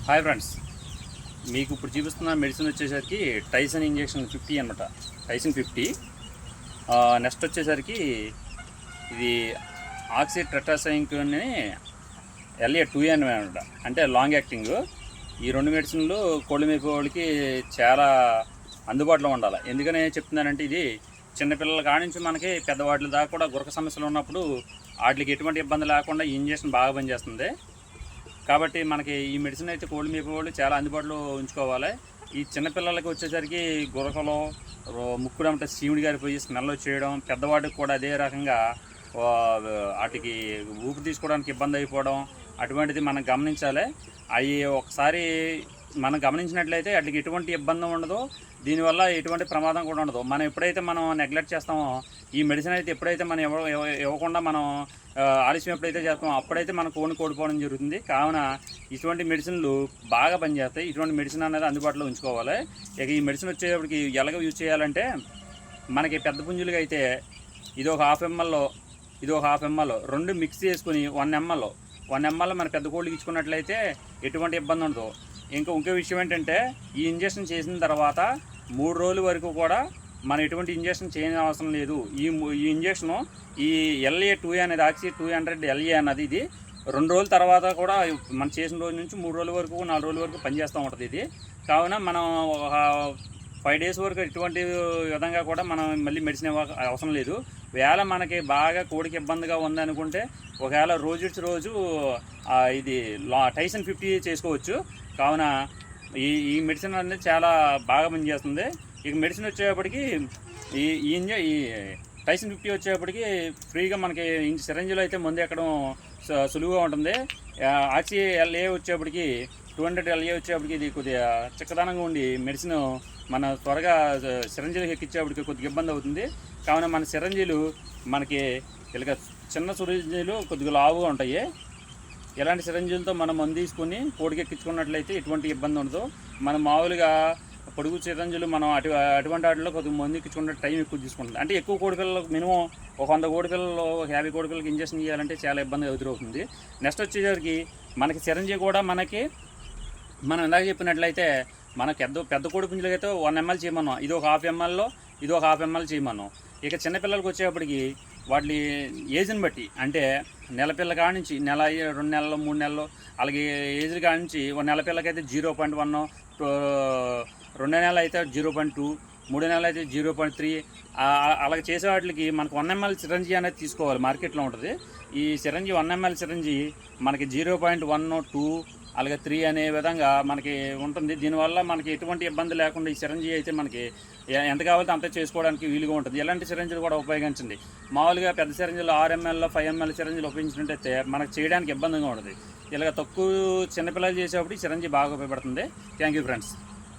Hi friends, మీకు ఇప్పుడు చూపిస్తున్న మెడిసిన్ వచ్చేసరికి టైసన్ ఇంజెక్షన్ 50 అనమాట. టైసన్ 50. నెక్స్ట్ వచ్చేసరికి ఇది ఆక్సీ టెట్రాసైక్లిన్ LA2 అనమాట, అంటే లాంగ్ యాక్టింగ్. ఈ రెండు మెడిసిన్లు కోళ్ళు మేపే వాళ్ళకి చాలా అందుబాటులో ఉండాలి. ఎందుకని చెప్తున్నానంటే ఇది చిన్నపిల్లల కాడి నుంచి మనకి పెద్దవాళ్ళ దాకా కూడా గురక సమస్యలు ఉన్నప్పుడు వాటికి ఎటువంటి ఇబ్బంది లేకుండా ఈ ఇంజెక్షన్ బాగా పనిచేస్తుంది. కాబట్టి మనకి ఈ మెడిసిన్ అయితే కోళ్ళు మేపే వాళ్ళు చాలా అందుబాటులో ఉంచుకోవాలి. ఈ చిన్నపిల్లలకి వచ్చేసరికి గురకలో ముక్కుడు అంటే సీముడి గారిపోయి స్మెల్ వచ్చేయడం, పెద్దవాడికి కూడా అదే రకంగా వాటికి ఊపిరి తీసుకోవడానికి ఇబ్బంది అయిపోవడం, అటువంటిది మనం గమనించాలి. అవి ఒకసారి మనం గమనించినట్లయితే వాటికి ఎటువంటి ఇబ్బంది ఉండదు, దీనివల్ల ఎటువంటి ప్రమాదం కూడా ఉండదు. మనం ఎప్పుడైతే మనం నెగ్లెక్ట్ చేస్తామో ఈ మెడిసిన్ అయితే ఎప్పుడైతే మనం ఇవ్వకుండా మనం ఆలస్యం ఎప్పుడైతే చేస్తామో అప్పుడైతే మన కోడిని కోల్పోవడం జరుగుతుంది. కావున ఇటువంటి మెడిసిన్లు బాగా పనిచేస్తాయి. ఇటువంటి మెడిసిన్ అనేది అందుబాటులో ఉంచుకోవాలి. ఇక ఈ మెడిసిన్ వచ్చేటప్పటికి ఎలాగ యూజ్ చేయాలంటే, మనకి పెద్ద పుంజులుగా అయితే ఇది ఒక 1/2 ml, ఇది ఒక 1/2 ml రెండు మిక్స్ చేసుకుని 1 ml మన పెద్ద కోళ్ళకి ఇచ్చుకున్నట్లయితే ఎటువంటి ఇబ్బంది ఉండదు. ఇంకో విషయం ఏంటంటే, ఈ ఇంజెక్షన్ చేసిన తర్వాత 3 రోజుల వరకు కూడా మనం ఎటువంటి ఇంజెక్షన్ చేయని అవసరం లేదు. ఈ ఇంజెక్షను ఈ LA2 అనేది ఆక్సీ 200 LA అన్నది ఇది 2 రోజుల తర్వాత కూడా మనం చేసిన రోజు నుంచి 3 రోజుల వరకు 4 రోజుల వరకు పనిచేస్తూ ఉంటుంది ఇది. కావున మనం ఒక 5 days వరకు ఎటువంటి విధంగా కూడా మనం మళ్ళీ మెడిసిన్ అవసరం లేదు. వేళ మనకి బాగా కోడికి ఇబ్బందిగా ఉందనుకుంటే ఒకవేళ రోజు ఇది టైసన్ 50 చేసుకోవచ్చు. కావున ఈ మెడిసిన్ అనేది చాలా బాగా పనిచేస్తుంది. ఇక మెడిసిన్ వచ్చేటప్పటికి ఈ టైసన్ 50 వచ్చేటప్పటికి ఫ్రీగా మనకి సిరంజిలో అయితే మందు ఎక్కడం సులువుగా ఉంటుంది. ఆక్సీ LA వచ్చేప్పటికి 200 LA వచ్చేప్పటికి ఇది కొద్దిగా చిక్కదనంగా ఉండి మెడిసిన్ మన త్వరగా సిరంజీలకు ఎక్కించేప్పటికి కొద్దిగా ఇబ్బంది అవుతుంది. కావున మన సిరంజీలు మనకి ఇలాగ చిన్న సిరంజీలు కొద్దిగా లావుగా ఉంటాయి. ఇలాంటి సిరంజీలతో మనం మందు తీసుకుని కోడికి ఎక్కించుకున్నట్లయితే ఎటువంటి ఇబ్బంది ఉండదు. మనం మామూలుగా పొడుగు సిరంజీలు మనం అటువంటి వాటిలో కొద్దిగా మందు ఎక్కించుకుంటే టైం ఎక్కువ తీసుకుంటుంది. అంటే ఎక్కువ కోడిపిల్లలకు మినిమం ఒక 100 కోడిపిల్లలు 50 కోడిపిల్లలకి ఇంజెక్షన్ చేయాలంటే చాలా ఇబ్బంది ఎదురవుతుంది. నెక్స్ట్ వచ్చేసరికి మనకి సిరంజీ కూడా మనం ఇందాక చెప్పినట్లయితే మన పెద్ద కోడి పుంజులకైతే 1 ml చేయమన్నాం, ఇది ఒక 1/2 ml, ఇది ఒక 1/2 ml చేయమన్నాం. ఇక చిన్నపిల్లలకి వచ్చేప్పటికి వాటి ఏజ్ని బట్టి, అంటే నెల పిల్ల కాడ నుంచి 1 నెల 2 నెలలు 3 నెలలు అలాగే ఏజ్ కాడ నుంచి 1 నెల పిల్లకైతే 0.1, 2 నెలలు అయితే 0.2, 3 నెలలు అయితే 0.3 అలాగే చేసే వాటికి మనకు 1 ml సిరంజీ అనేది తీసుకోవాలి. మార్కెట్లో ఉంటుంది ఈ సిరంజీ. 1 ml సిరంజీ మనకి 0.1, 2 అలాగే 3 అనే విధంగా మనకి ఉంటుంది. దీనివల్ల మనకి ఎటువంటి ఇబ్బంది లేకుండా ఈ సిరంజీ అయితే మనకి ఎంత కావాలో అంత చేసుకోవడానికి వీలుగా ఉంటుంది. ఎలాంటి సిరంజీలు కూడా ఉపయోగించండి. మామూలుగా పెద్ద సిరంజీలు 6 ml 5 ml సిరంజీలు ఉపయోగించినట్టయితే మనకు చేయడానికి ఇబ్బందిగా ఉంటుంది. ఇలాగ తక్కువ చిన్నపిల్లలు చేసేటప్పుడు ఈ సిరంజీ బాగా ఉపయోగపడుతుంది. Thank you friends.